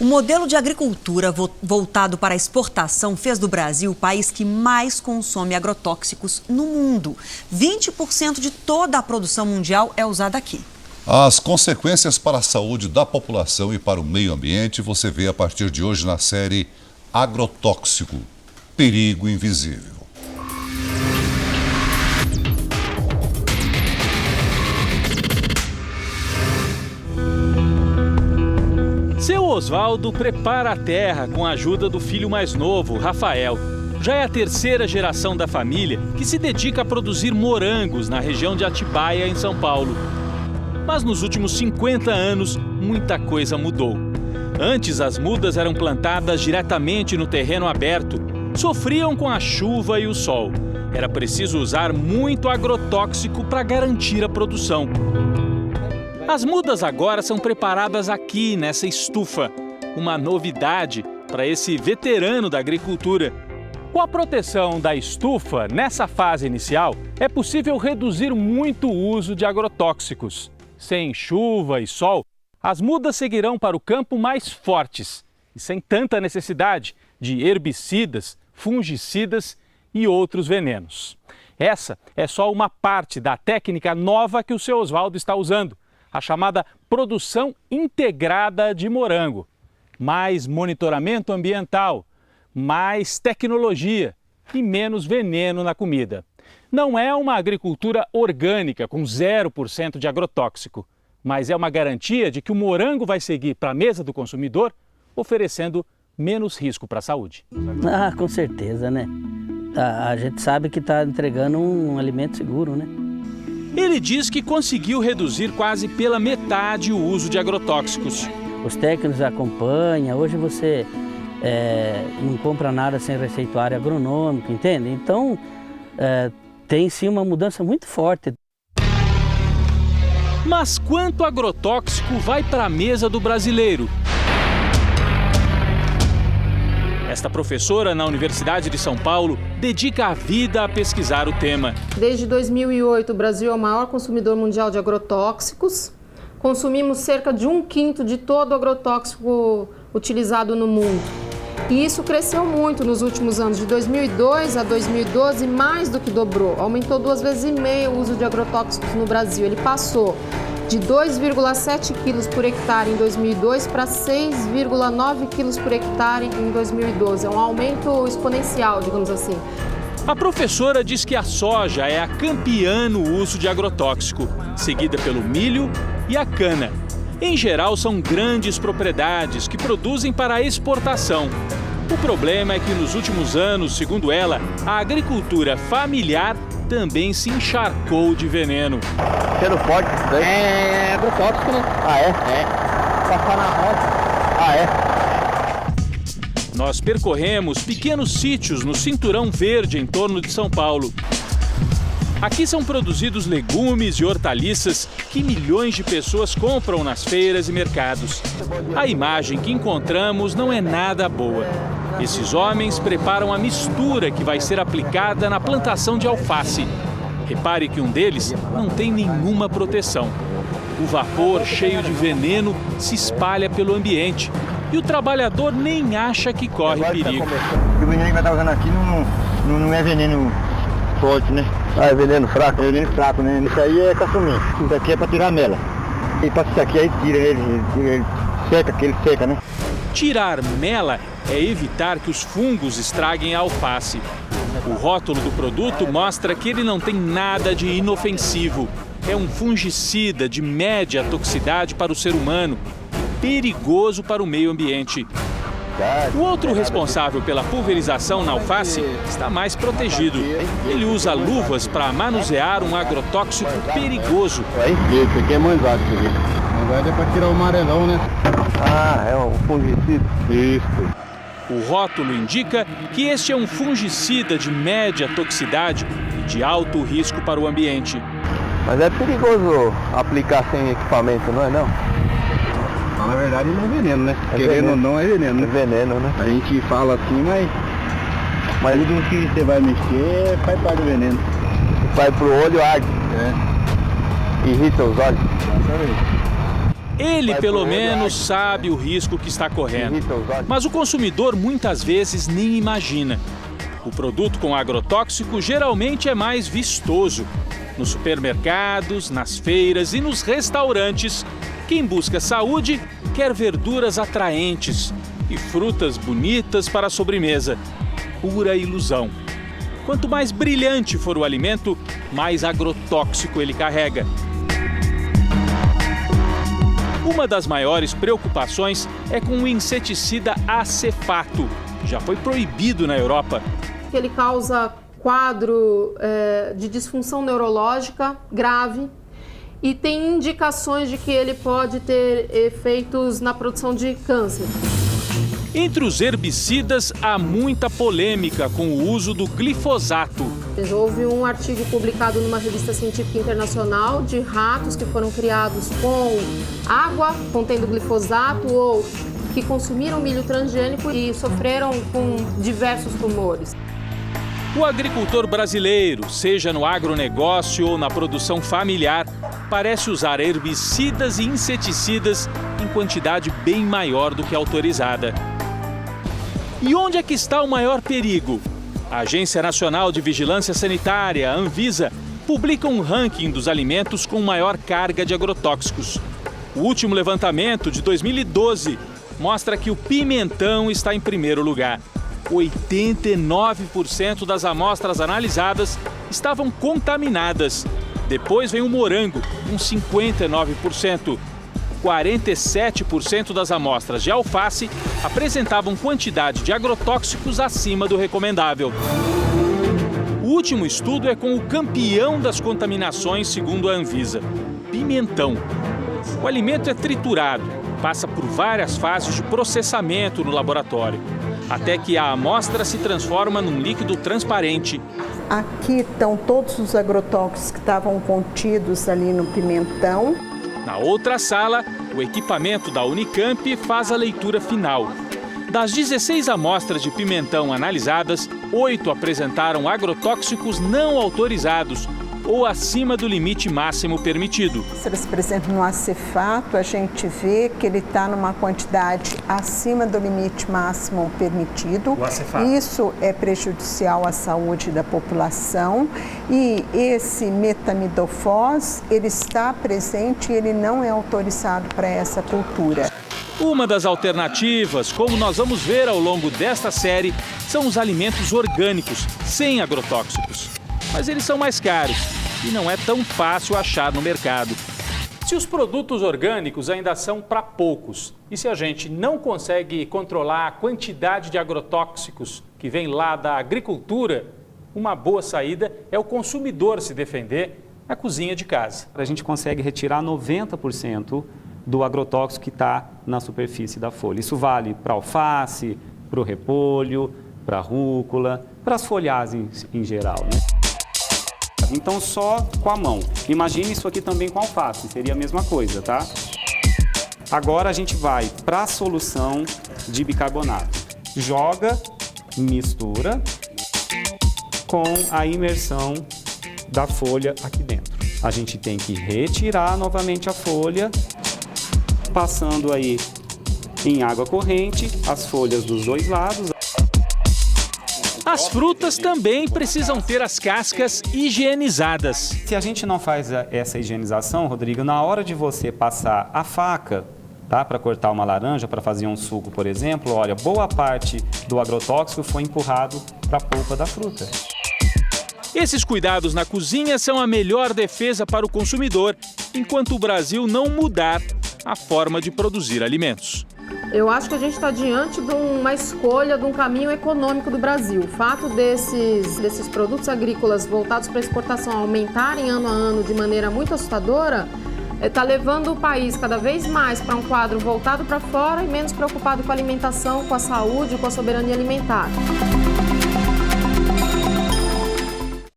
O modelo de agricultura voltado para a exportação fez do Brasil o país que mais consome agrotóxicos no mundo. 20% de toda a produção mundial é usada aqui. As consequências para a saúde da população e para o meio ambiente você vê a partir de hoje na série Agrotóxico, Perigo Invisível. Seu Oswaldo prepara a terra com a ajuda do filho mais novo, Rafael. Já é a terceira geração da família que se dedica a produzir morangos na região de Atibaia, em São Paulo. Mas nos últimos 50 anos, muita coisa mudou. Antes, as mudas eram plantadas diretamente no terreno aberto, sofriam com a chuva e o sol. Era preciso usar muito agrotóxico para garantir a produção. As mudas agora são preparadas aqui, nessa estufa. Uma novidade para esse veterano da agricultura. Com a proteção da estufa, nessa fase inicial, é possível reduzir muito o uso de agrotóxicos. Sem chuva e sol, as mudas seguirão para o campo mais fortes e sem tanta necessidade de herbicidas, fungicidas e outros venenos. Essa é só uma parte da técnica nova que o seu Oswaldo está usando, a chamada produção integrada de morango. Mais monitoramento ambiental, mais tecnologia e menos veneno na comida. Não é uma agricultura orgânica com 0% de agrotóxico, mas é uma garantia de que o morango vai seguir para a mesa do consumidor, oferecendo menos risco para a saúde. Ah, com certeza, né? A gente sabe que está entregando um alimento seguro, né? Ele diz que conseguiu reduzir quase pela metade o uso de agrotóxicos. Os técnicos acompanham, hoje você não compra nada sem receituário agronômico, entende? Então, tem sim uma mudança muito forte. Mas quanto agrotóxico vai para a mesa do brasileiro? Esta professora na Universidade de São Paulo dedica a vida a pesquisar o tema. Desde 2008, o Brasil é o maior consumidor mundial de agrotóxicos. Consumimos cerca de 1/5 de todo o agrotóxico utilizado no mundo. E isso cresceu muito nos últimos anos. De 2002 a 2012, mais do que dobrou. Aumentou 2,5 vezes o uso de agrotóxicos no Brasil. Ele passou de 2,7 quilos por hectare em 2002 para 6,9 quilos por hectare em 2012. É um aumento exponencial, digamos assim. A professora diz que a soja é a campeã no uso de agrotóxico, seguida pelo milho e a cana. Em geral, são grandes propriedades que produzem para a exportação. O problema é que nos últimos anos, segundo ela, a agricultura familiar também se encharcou de veneno. Cheiro forte, é agrotóxico, né? Ah, é? É. Passar na roça. Ah, é? Nós percorremos pequenos sítios no cinturão verde em torno de São Paulo. Aqui são produzidos legumes e hortaliças que milhões de pessoas compram nas feiras e mercados. A imagem que encontramos não é nada boa. Esses homens preparam a mistura que vai ser aplicada na plantação de alface. Repare que um deles não tem nenhuma proteção. O vapor cheio de veneno se espalha pelo ambiente e o trabalhador nem acha que corre perigo. O veneno que vai estar usando aqui não é veneno forte, né? Ah, é veneno fraco? É veneno fraco, né? Isso aí é caçumim. Isso aqui é para tirar a mela. E passa isso aqui, aí tira ele seca, que ele seca, né? Tirar mela é evitar que os fungos estraguem a alface. O rótulo do produto mostra que ele não tem nada de inofensivo. É um fungicida de média toxicidade para o ser humano e perigoso para o meio ambiente. O outro responsável pela pulverização na alface está mais protegido. Ele usa luvas para manusear um agrotóxico perigoso. Esse aqui é manjado, isso aqui. Manjado é para tirar o amarelão, né? Ah, é um fungicida. Isso. O rótulo indica que este é um fungicida de média toxicidade e de alto risco para o ambiente. Mas é perigoso aplicar sem equipamento, não é não? Na verdade não é veneno, né? Querendo ou não é veneno, né? É veneno, né? A gente fala assim, mas tudo que você vai mexer faz parte do veneno. Vai pro olho, arde. É. Irrita os olhos. Exatamente. Ele, pelo menos, sabe o risco que está correndo. Mas o consumidor muitas vezes nem imagina. O produto com agrotóxico geralmente é mais vistoso. Nos supermercados, nas feiras e nos restaurantes, quem busca saúde quer verduras atraentes e frutas bonitas para a sobremesa. Pura ilusão. Quanto mais brilhante for o alimento, mais agrotóxico ele carrega. Uma das maiores preocupações é com o inseticida acefato. Já foi proibido na Europa. Ele causa quadro de disfunção neurológica grave e tem indicações de que ele pode ter efeitos na produção de câncer. Entre os herbicidas, há muita polêmica com o uso do glifosato. Houve um artigo publicado numa revista científica internacional de ratos que foram criados com água contendo glifosato ou que consumiram milho transgênico e sofreram com diversos tumores. O agricultor brasileiro, seja no agronegócio ou na produção familiar, parece usar herbicidas e inseticidas em quantidade bem maior do que autorizada. E onde é que está o maior perigo? A Agência Nacional de Vigilância Sanitária, a Anvisa, publica um ranking dos alimentos com maior carga de agrotóxicos. O último levantamento, de 2012, mostra que o pimentão está em primeiro lugar. 89% das amostras analisadas estavam contaminadas. Depois vem o morango, com 59%. 47% das amostras de alface apresentavam quantidade de agrotóxicos acima do recomendável. O último estudo é com o campeão das contaminações, segundo a Anvisa, pimentão. O alimento é triturado, passa por várias fases de processamento no laboratório, até que a amostra se transforma num líquido transparente. Aqui estão todos os agrotóxicos que estavam contidos ali no pimentão. Na outra sala, o equipamento da Unicamp faz a leitura final. Das 16 amostras de pimentão analisadas, 8 apresentaram agrotóxicos não autorizados ou acima do limite máximo permitido. Se eles apresentam um acefato, a gente vê que ele está numa quantidade acima do limite máximo permitido. Isso é prejudicial à saúde da população e esse metamidofós, ele está presente e ele não é autorizado para essa cultura. Uma das alternativas, como nós vamos ver ao longo desta série, são os alimentos orgânicos, sem agrotóxicos. Mas eles são mais caros e não é tão fácil achar no mercado. Se os produtos orgânicos ainda são para poucos e se a gente não consegue controlar a quantidade de agrotóxicos que vem lá da agricultura, uma boa saída é o consumidor se defender na cozinha de casa. A gente consegue retirar 90% do agrotóxico que está na superfície da folha. Isso vale para alface, para o repolho, para a rúcula, para as folhagens em geral, né? Então só com a mão. Imagine isso aqui também com alface, seria a mesma coisa, tá? Agora a gente vai para a solução de bicarbonato. Joga, mistura com a imersão da folha aqui dentro. A gente tem que retirar novamente a folha, passando aí em água corrente as folhas dos dois lados. As frutas também precisam ter as cascas higienizadas. Se a gente não faz essa higienização, Rodrigo, na hora de você passar a faca, tá, para cortar uma laranja, para fazer um suco, por exemplo, olha, boa parte do agrotóxico foi empurrado para a polpa da fruta. Esses cuidados na cozinha são a melhor defesa para o consumidor, enquanto o Brasil não mudar a forma de produzir alimentos. Eu acho que a gente está diante de uma escolha, de um caminho econômico do Brasil. O fato desses produtos agrícolas voltados para exportação aumentarem ano a ano de maneira muito assustadora, está levando o país cada vez mais para um quadro voltado para fora e menos preocupado com a alimentação, com a saúde, com a soberania alimentar.